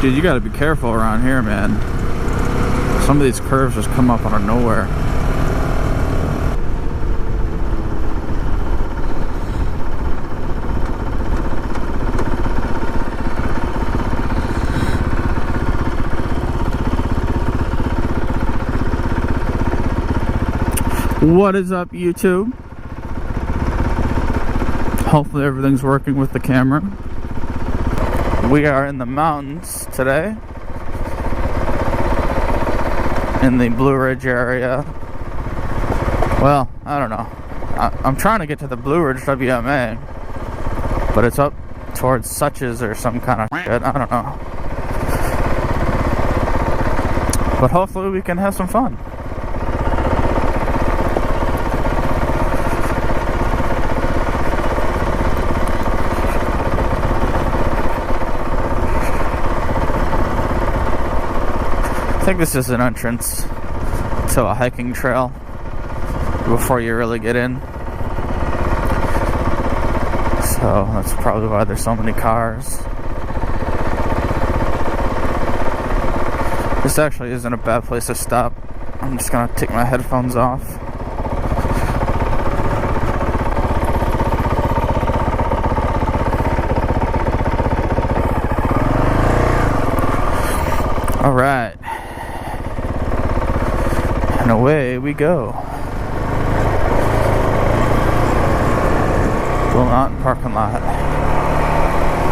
Dude, you gotta be careful around here, man. Some of these curves just come up out of nowhere. What is up, YouTube? Hopefully everything's working with the camera. We are in the mountains today, in the Blue Ridge area. Well, I don't know. I'm trying to get to the Blue Ridge WMA, but it's up towards Suches or some kind of shit. I don't know. But hopefully we can have some fun. I think this is an entrance to a hiking trail before you really get in. So that's probably why there's so many cars. This actually isn't a bad place to stop. I'm just gonna take my headphones off. All right. And away we go. Blue Mountain parking lot.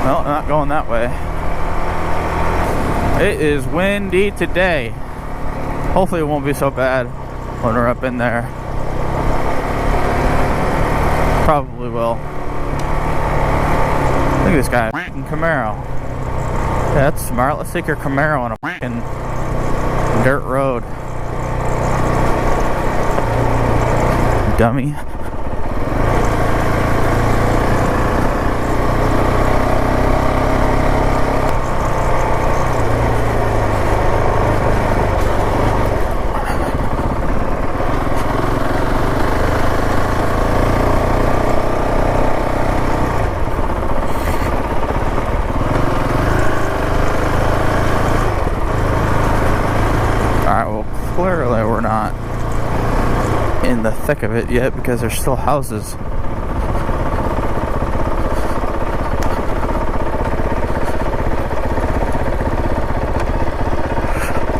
No, not going that way. It is windy today. Hopefully it won't be so bad when we're up in there. Probably will. Look at this guy, f***ing Camaro. Yeah, that's smart. Let's take your Camaro on a f***ing dirt road. Dummy. Alright, well, clearly we're not in the thick of it yet because there's still houses.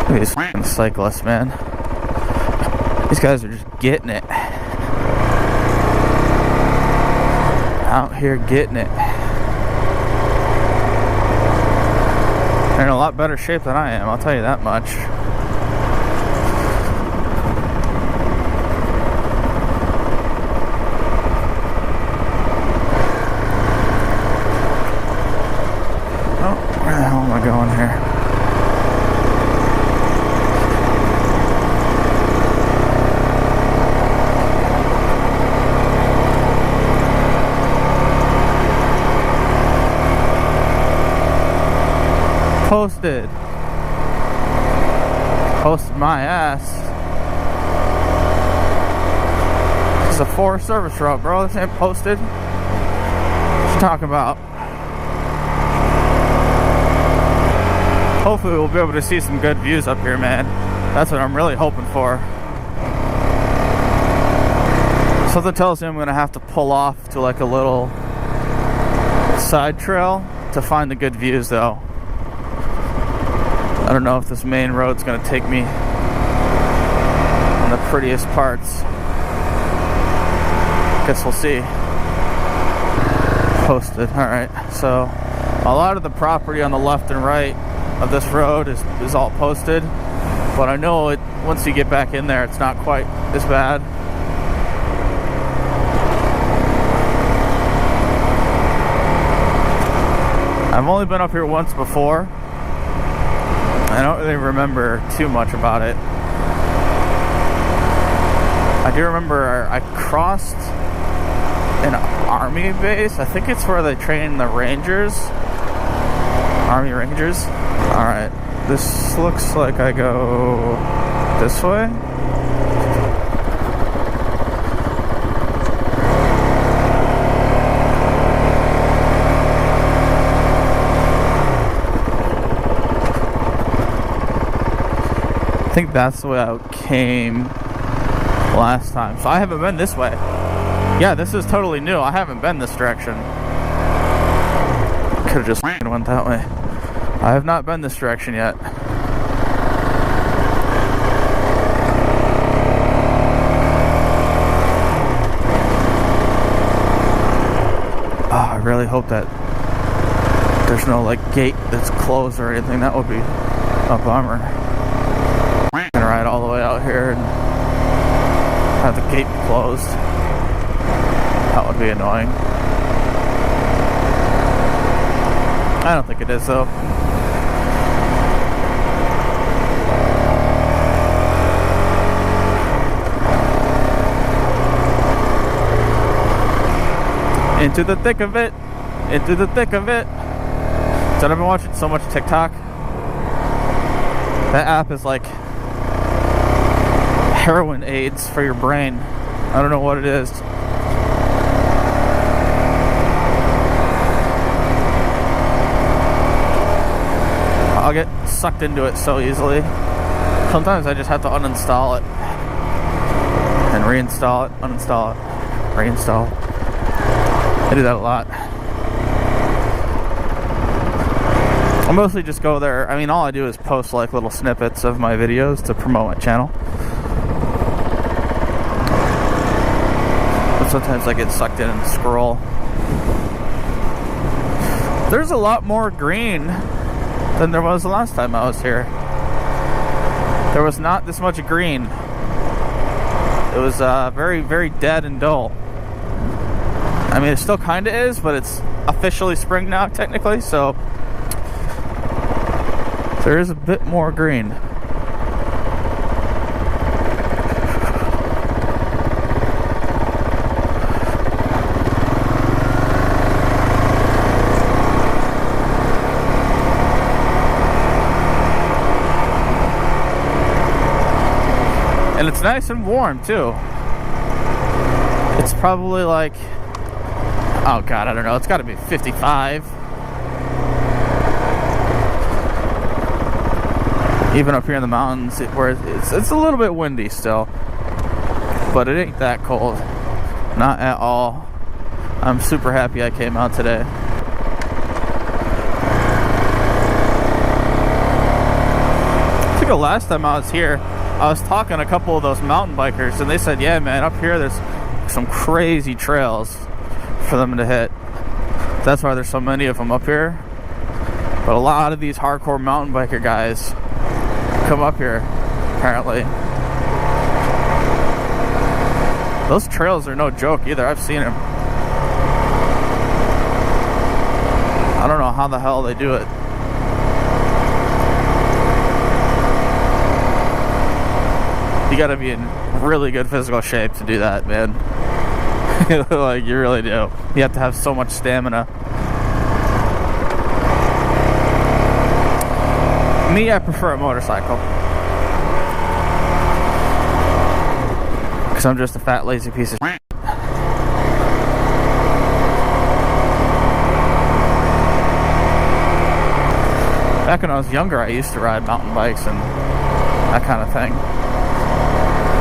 Look at these f***ing cyclists, man. These guys are just getting it. Out here getting it. They're in a lot better shape than I am, I'll tell you that much. Where the hell am I going here? Posted. Posted my ass. This is a Forest Service route, bro. This ain't posted. What you talking about? Hopefully we'll be able to see some good views up here, man. That's what I'm really hoping for. Something tells me I'm gonna have to pull off to like a little side trail to find the good views, though. I don't know if this main road's gonna take me in the prettiest parts. Guess we'll see. Posted. Alright, so a lot of the property on the left and right of this road is all posted, but I know it once you get back in there it's not quite as bad. I've only been up here once before. I don't really remember too much about it. I do remember I crossed an army base. I think it's where they train the rangers. Army Rangers. Alright, this looks like I go this way. think that's the way I came last time. So I haven't been this way. Yeah, this is totally new. I haven't been this direction. Could have just went that way. I have not been this direction yet. Oh, I really hope that there's no like gate that's closed or anything. That would be a bummer. I'm gonna ride all the way out here and have the gate closed. That would be annoying. I don't think it is though. Into the thick of it. Into the thick of it. So I've been watching so much TikTok. That app is like heroin aids for your brain. I don't know what it is. I'll get sucked into it so easily. Sometimes I just have to uninstall it and reinstall it, uninstall it, reinstall. I do that a lot. I mostly just go there. I mean, all I do is post like little snippets of my videos to promote my channel. But sometimes I get sucked in and scroll. There's a lot more green than there was the last time I was here. There was not this much green. It was very, very dead and dull. I mean, it still kind of is, but it's officially spring now, technically, so there is a bit more green. And it's nice and warm, too. It's probably like, oh god, I don't know, it's got to be 55. Even up here in the mountains, where it's a little bit windy still, but it ain't that cold, not at all. I'm super happy I came out today. I think the last time I was here, I was talking to a couple of those mountain bikers, and they said, yeah man, up here there's some crazy trails for them to hit. That's why there's so many of them up here. But a lot of these hardcore mountain biker guys come up here, apparently. Those trails are no joke either. I've seen them. I don't know how the hell they do it. You gotta be in really good physical shape to do that, man. Like, you really do. You have to have so much stamina. Me, I prefer a motorcycle. Because I'm just a fat, lazy piece of shit. Back when I was younger, I used to ride mountain bikes and that kind of thing.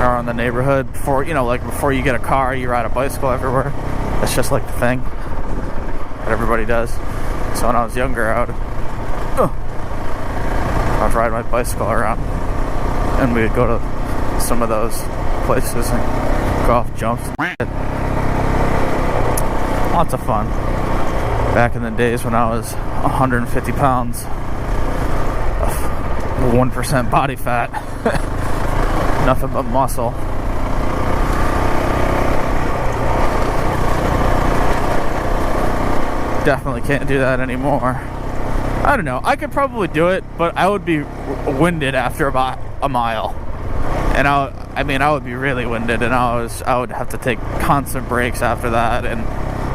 Around the neighborhood. Before, you know, like before you get a car, you ride a bicycle everywhere. That's just like the thing that everybody does. So when I was younger, I would ride my bicycle around, and we would go to some of those places and go off jumps. Lots of fun. Back in the days when I was 150 pounds of 1% body fat. Nothing but muscle. Definitely can't do that anymore. I don't know. I could probably do it, but I would be winded after about a mile. And I would be really winded, and I would have to take constant breaks after that, and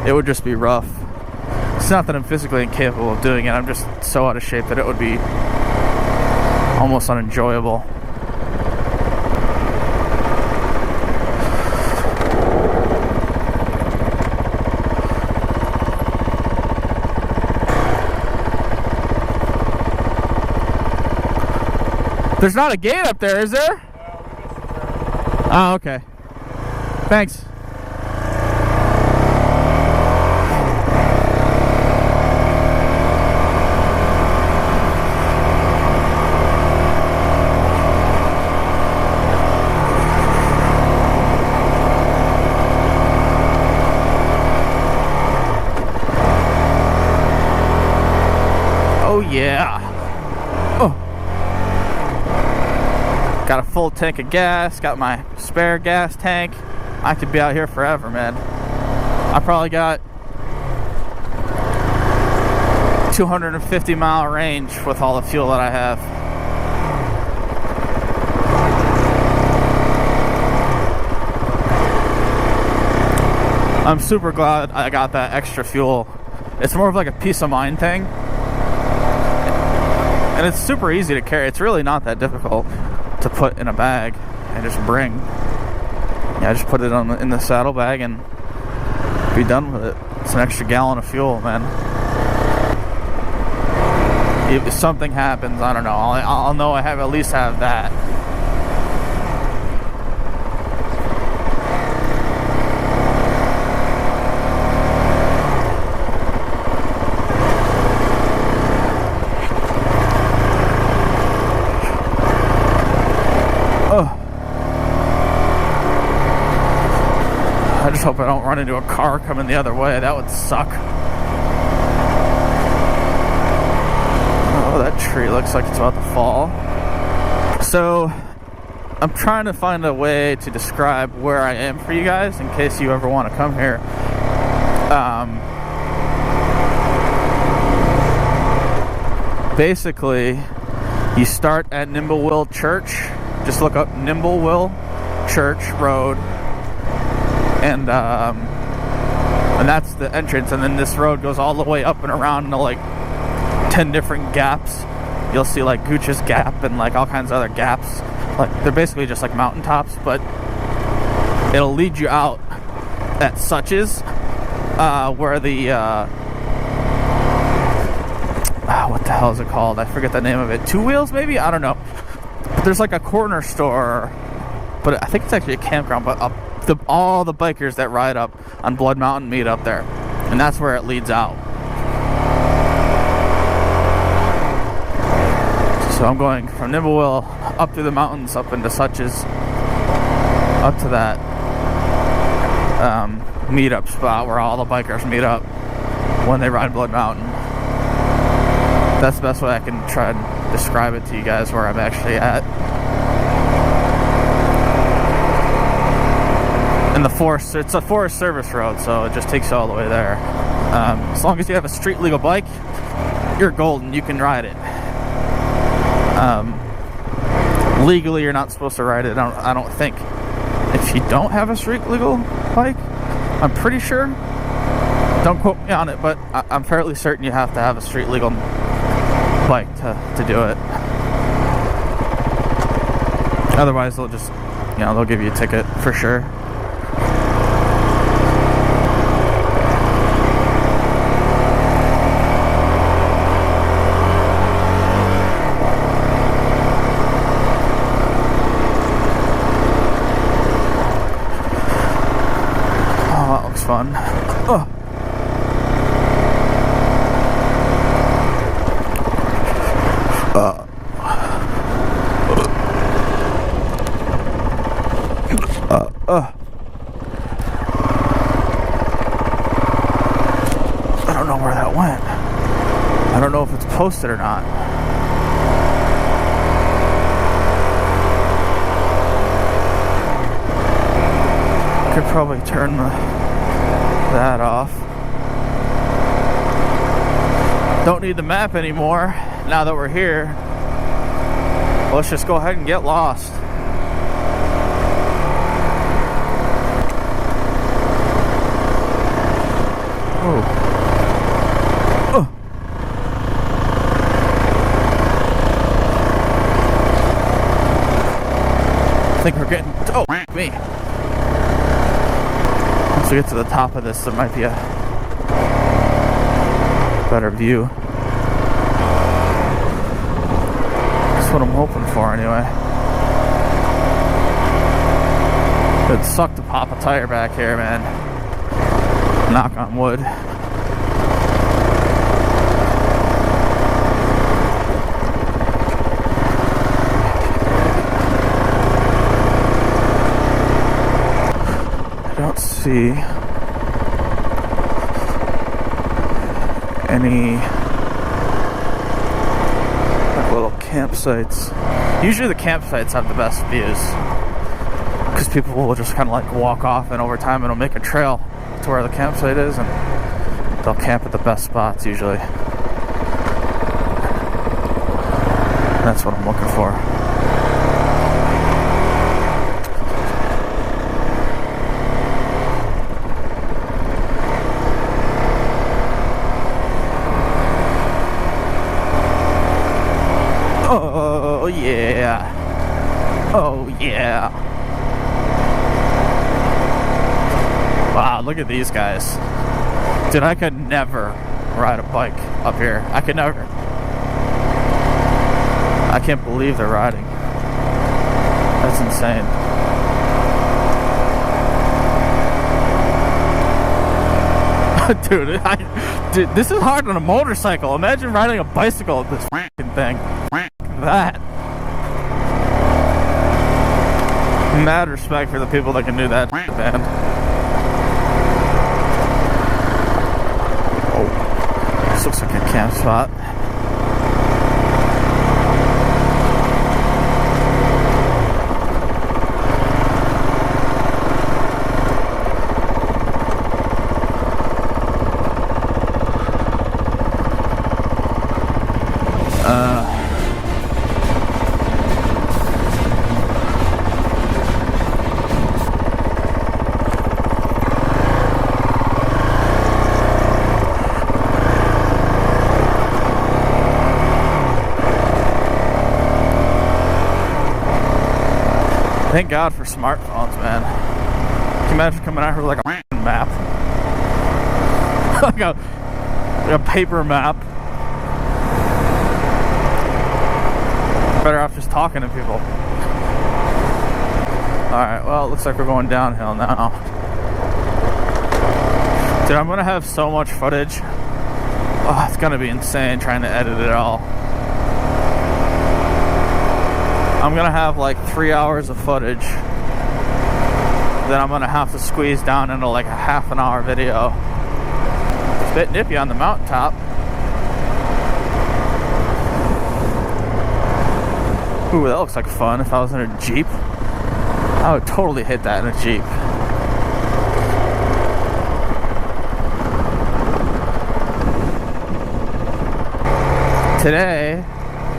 it would just be rough. It's not that I'm physically incapable of doing it. I'm just so out of shape that it would be almost unenjoyable. There's not a gate up there, is there? Oh, okay. Thanks. Oh yeah. Oh. Got a full tank of gas, got my spare gas tank. I could be out here forever, man. I probably got 250-mile range with all the fuel that I have. I'm super glad I got that extra fuel. It's more of like a peace of mind thing. And it's super easy to carry. It's really not that difficult to put in a bag and just bring. Yeah, just put it in the saddlebag and be done with it. It's an extra gallon of fuel, man. If something happens, I don't know. I'll know I at least have that. I just hope I don't run into a car coming the other way. That would suck. Oh, that tree looks like it's about to fall. So, I'm trying to find a way to describe where I am for you guys in case you ever want to come here. Basically, you start at Nimblewell Church. Just look up Nimblewell Church Road. And that's the entrance, and then this road goes all the way up and around into like 10 different gaps. You'll see like Gooch's Gap and like all kinds of other gaps. Like they're basically just like mountaintops, but it'll lead you out at Such's, where the what the hell is it called? I forget the name of it. Two Wheels, maybe? I don't know. But there's like a corner store, but I think it's actually a campground. But all the bikers that ride up on Blood Mountain meet up there, and that's where it leads out. So I'm going from Nimblewell up through the mountains, up into Such's, up to that meetup spot where all the bikers meet up when they ride Blood Mountain. That's the best way I can try and describe it to you guys where I'm actually at. And it's a Forest Service road, so it just takes you all the way there. As long as you have a street legal bike, you're golden. You can ride it. Legally, you're not supposed to ride it. I don't think. If you don't have a street legal bike, I'm pretty sure. Don't quote me on it, but I'm fairly certain you have to have a street legal bike to do it. Otherwise, they'll just, they'll give you a ticket for sure. Fun. Oh. I don't know where that went. I don't know if it's posted or not. Could probably turn that off. Don't need the map anymore now that we're here. Let's just go ahead and get lost. Oh. I think we're getting me. Once we get to the top of this, there might be a better view. Just what I'm hoping for anyway. It'd suck to pop a tire back here, man. Knock on wood. I don't see any like little campsites. Usually the campsites have the best views because people will just kind of like walk off, and over time it'll make a trail to where the campsite is, and they'll camp at the best spots usually. That's what I'm looking for. Oh yeah. Oh yeah. Wow, look at these guys. Dude, I could never ride a bike up here. I could never. I can't believe they're riding. That's insane. Dude, this is hard on a motorcycle. Imagine riding a bicycle with this f***ing thing. That. Mad respect for the people that can do that, man. Oh, this looks like a camp spot. Thank God for smartphones, man. Can you imagine coming out here with like a map? like a paper map. Better off just talking to people. Alright, well, it looks like we're going downhill now. Dude, I'm gonna have so much footage. Oh, it's gonna be insane trying to edit it all. I'm gonna have like 3 hours of footage that I'm gonna have to squeeze down into like a half an hour video. It's a bit nippy on the mountaintop. Ooh, that looks like fun. If I was in a Jeep, I would totally hit that in a Jeep. Today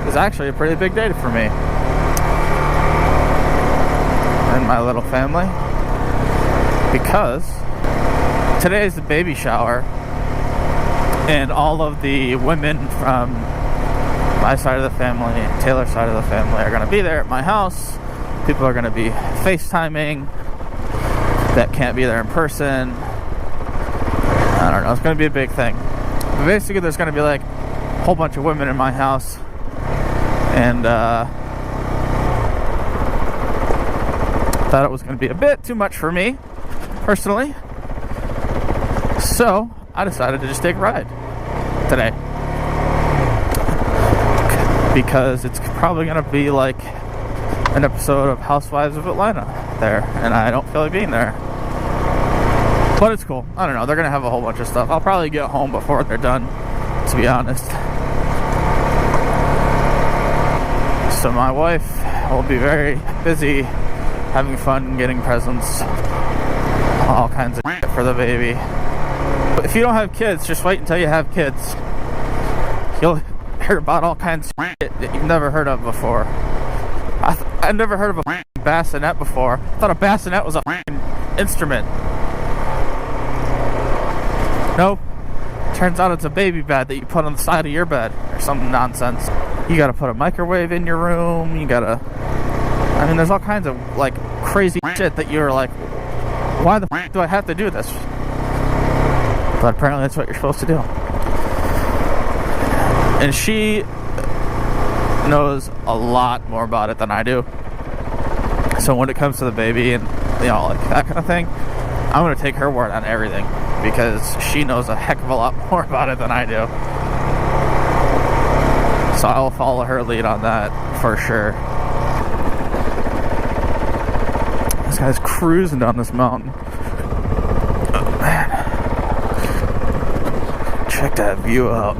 is actually a pretty big day for me and my little family, because today is the baby shower, and all of the women from my side of the family and Taylor's side of the family are going to be there at my house. People are going to be FaceTiming that can't be there in person. I don't know, it's going to be a big thing. But basically there's going to be like a whole bunch of women in my house, and thought it was going to be a bit too much for me personally, so I decided to just take a ride today, because it's probably going to be like an episode of Housewives of Atlanta there, and I don't feel like being there, but it's cool. I don't know, they're going to have a whole bunch of stuff. I'll probably get home before they're done, to be honest. So my wife will be very busy having fun, getting presents, all kinds of shit for the baby. But if you don't have kids, just wait until you have kids. You'll hear about all kinds of shit that you've never heard of before. I've never heard of a bassinet before. I thought a bassinet was a instrument. Nope. Turns out it's a baby bed that you put on the side of your bed, or some nonsense. You gotta put a microwave in your room, you gotta... I mean, there's all kinds of, like, crazy shit that you're like, why the f*** do I have to do this? But apparently that's what you're supposed to do. And she knows a lot more about it than I do. So when it comes to the baby and, you know, like that kind of thing, I'm going to take her word on everything because she knows a heck of a lot more about it than I do. So I'll follow her lead on that for sure. This guy's cruising down this mountain. Oh man. Check that view out.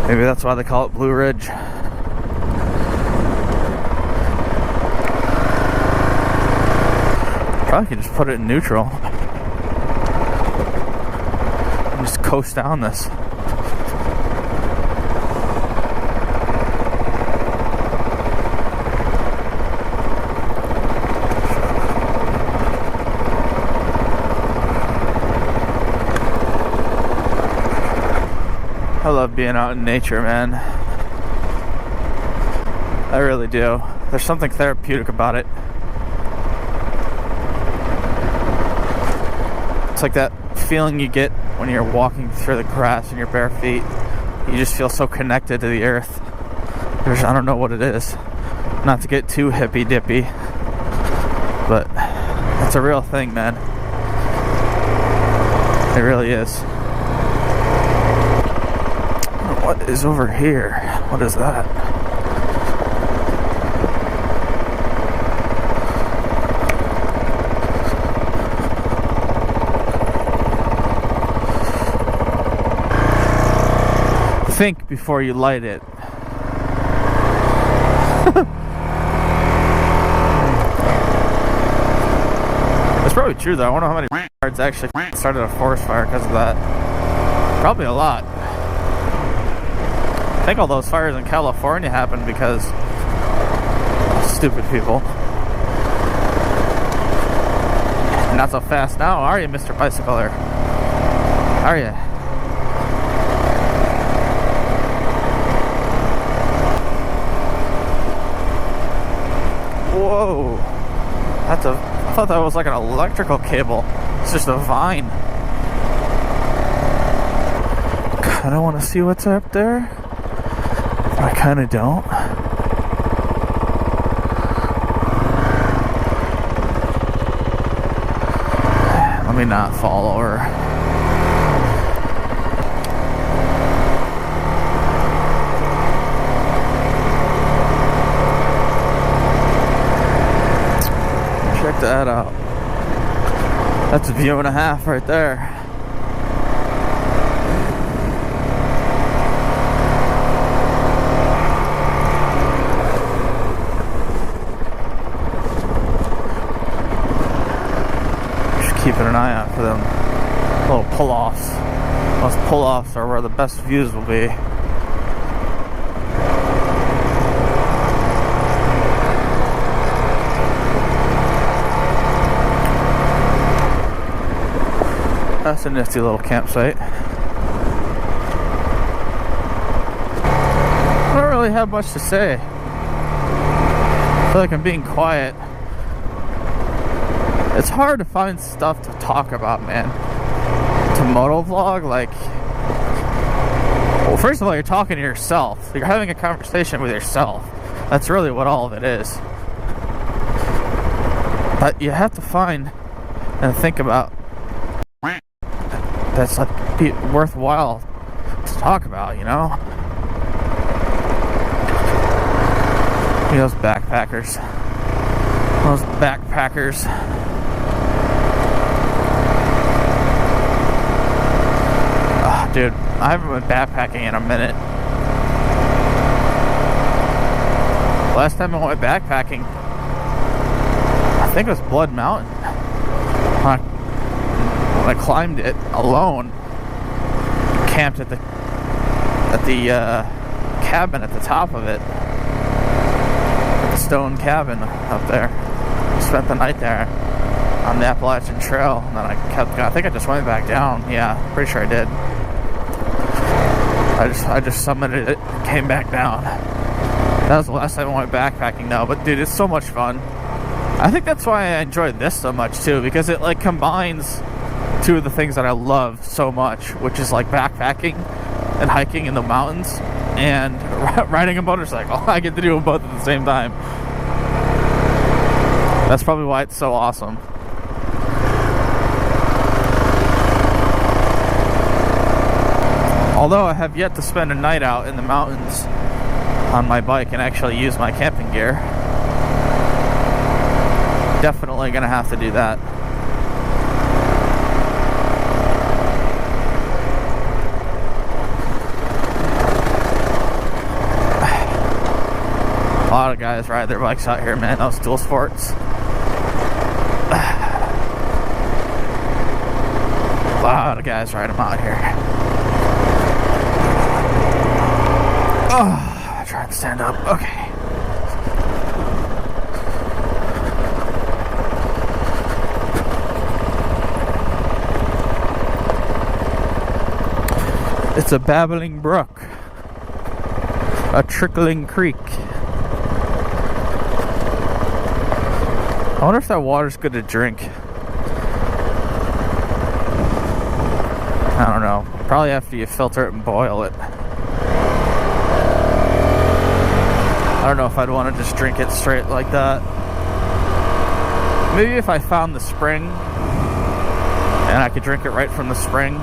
Maybe that's why they call it Blue Ridge. Probably could just put it in neutral and just coast down this. I love being out in nature, man. I really do. There's something therapeutic about it. It's like that feeling you get when you're walking through the grass in your bare feet. You just feel so connected to the earth. I don't know what it is. Not to get too hippy dippy, but it's a real thing, man. It really is. What is over here? What is that? Think before you light it. That's probably true though. I wonder how many yards actually started a forest fire because of that. Probably a lot. I think all those fires in California happened because stupid people. Not so fast now, are you, Mr. Bicycler? Are you? Whoa. I thought that was like an electrical cable. It's just a vine. Kinda wanna see what's up there. I kinda don't. Let me not fall over. Check that out. That's a view and a half right there. Keeping an eye out for them little pull-offs. Those pull-offs are where the best views will be. That's a nifty little campsite. I don't really have much to say. I feel like I'm being quiet. It's hard to find stuff to talk about, man. To motovlog, like... Well, first of all, you're talking to yourself. You're having a conversation with yourself. That's really what all of it is. But you have to find and think about that's like worthwhile to talk about, you know? Those backpackers. Those backpackers. Dude, I haven't been backpacking in a minute. Last time I went backpacking, I think it was Blood Mountain. When I climbed it alone, camped at the cabin at the top of it, the stone cabin up there. Spent the night there on the Appalachian Trail, and then I think I just went back down. Yeah, pretty sure I did. I just summited it, came back down. That was the last time I went backpacking now, but dude, it's so much fun. I think that's why I enjoyed this so much too, because it like combines two of the things that I love so much, which is like backpacking and hiking in the mountains and riding a motorcycle. I get to do them both at the same time. That's probably why it's so awesome. Although I have yet to spend a night out in the mountains on my bike and actually use my camping gear. Definitely gonna have to do that. A lot of guys ride their bikes out here, man. Those dual sports. A lot of guys ride them out here. Oh, try and stand up. Okay. It's a babbling brook, a trickling creek. I wonder if that water's good to drink. I don't know. Probably after you filter it and boil it. I don't know if I'd want to just drink it straight like that. Maybe if I found the spring and I could drink it right from the spring.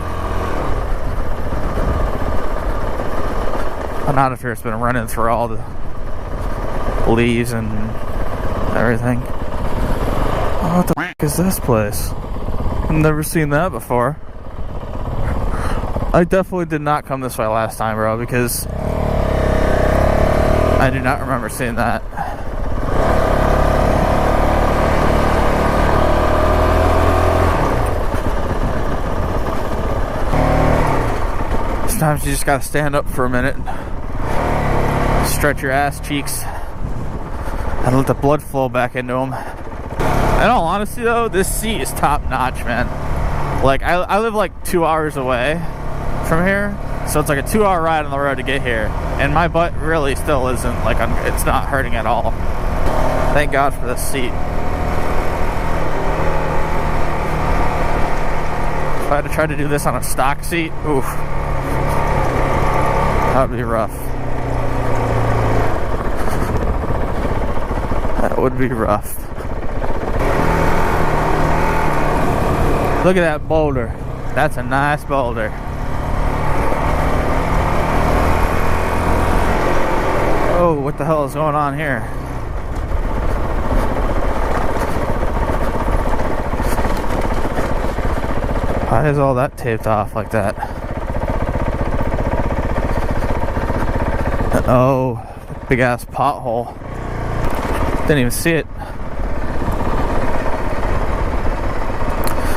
But not if it's been running through all the leaves and everything. Oh, what the f*** is this place? I've never seen that before. I definitely did not come this way last time, bro, because I do not remember seeing that. Sometimes you just gotta stand up for a minute and stretch your ass cheeks and let the blood flow back into them. In all honesty though, this seat is top notch, man. Like, I live like 2 hours away from here, so it's like a 2-hour ride on the road to get here, and my butt really still isn't, like, it's not hurting at all. Thank God for this seat. If I had to try to do this on a stock seat, oof, that would be rough. That would be rough. Look at that boulder. That's a nice boulder. Oh, what the hell is going on here? Why is all that taped off like that? Oh, big ass pothole. Didn't even see it.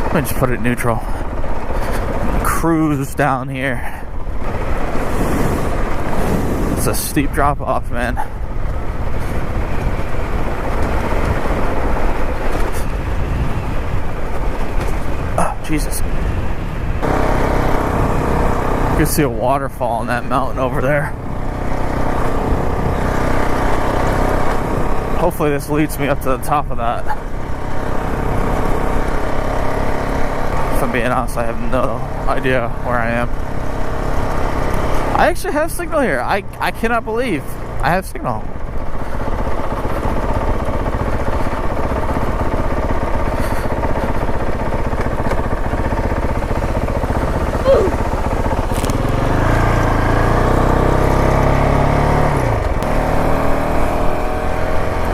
Let me just put it in neutral. Cruise down here. It's a steep drop off, man. Oh, Jesus. You can see a waterfall on that mountain over there. Hopefully this leads me up to the top of that. If I'm being honest, I have no idea where I am. I actually have signal here. I cannot believe I have signal.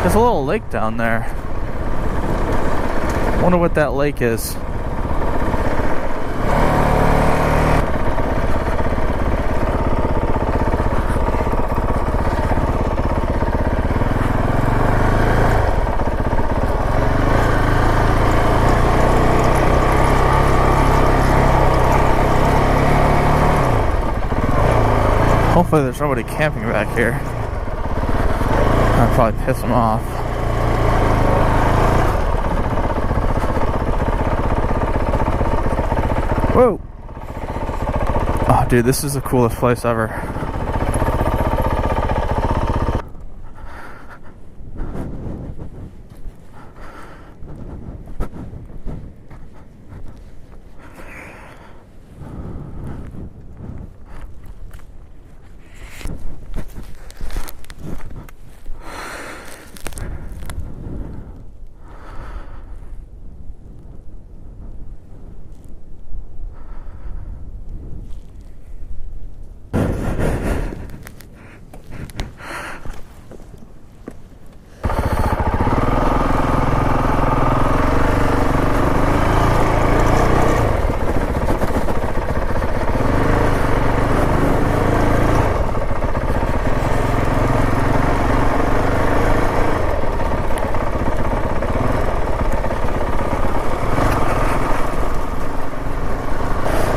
There's a little lake down there. Wonder what that lake is. Hopefully there's nobody camping back here. I'd probably piss them off. Whoa! Oh, dude, this is the coolest place ever.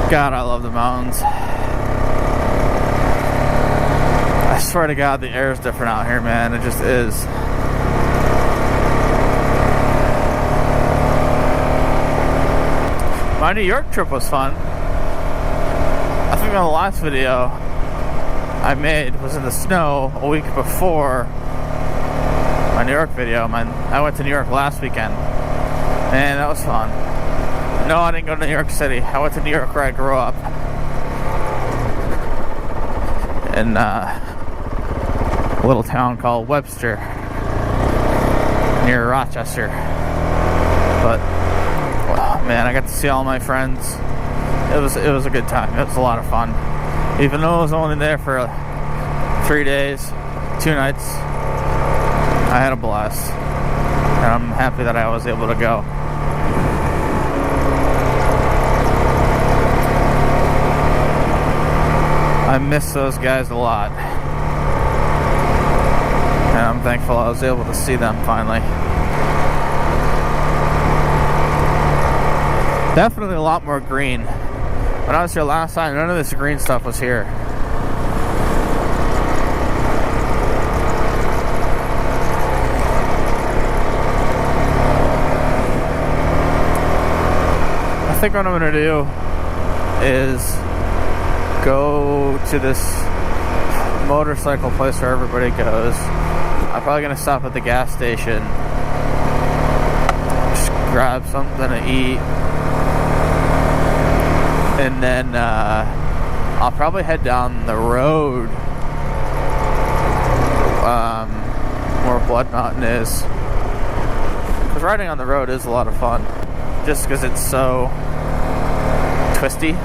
God, I love the mountains. I swear to God, the air is different out here, man. It just is. My New York trip was fun. I think on the last video I made was in the snow a week before my New York video. I went to New York last weekend. Man, that was fun. No, I didn't go to New York City. I went to New York where I grew up. In a little town called Webster, near Rochester. But oh, man, I got to see all my friends. It was a good time. It was a lot of fun. Even though I was only there for 3 days, 2 nights, I had a blast. And I'm happy that I was able to go. I miss those guys a lot. And I'm thankful I was able to see them finally. Definitely a lot more green. When I was here last time, none of this green stuff was here. I think what I'm gonna do is go to this motorcycle place where everybody goes. I'm probably gonna stop at the gas station, just grab something to eat, and then I'll probably head down the road where Blood Mountain is, because riding on the road is a lot of fun, just because it's so twisty.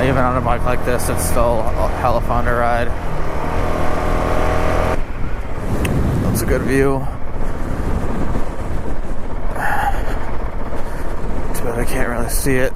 Even on a bike like this, it's still a hella fun to ride. That's a good view. Too bad I can't really see it.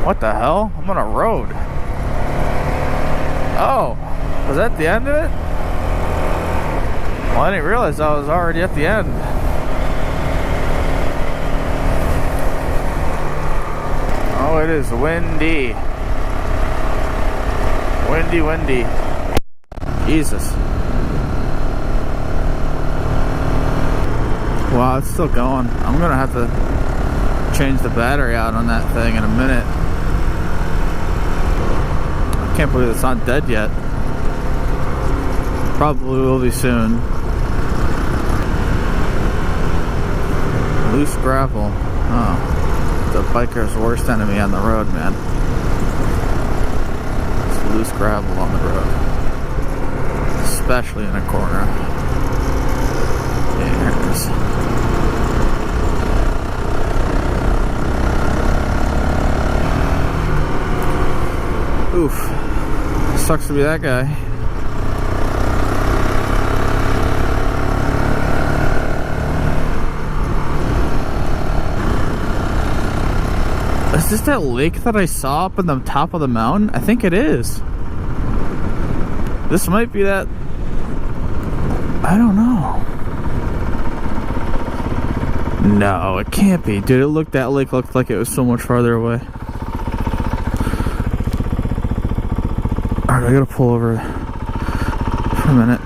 What the hell? I'm on a road. Oh, was that the end of it? Well, I didn't realize I was already at the end. Oh, it is windy. Windy. Jesus. Wow, it's still going. I'm gonna have to change the battery out on that thing in a minute. I can't believe it's not dead yet. Probably will be soon. Loose gravel. Oh, the biker's worst enemy on the road, man. It's loose gravel on the road, especially in a corner. Yeah, there it is. Oof. Sucks to be that guy. Is this that lake that I saw up on the top of the mountain? I think it is. This might be that. I don't know. No, it can't be. Dude, that lake looked like it was so much farther away. Alright, I gotta pull over for a minute.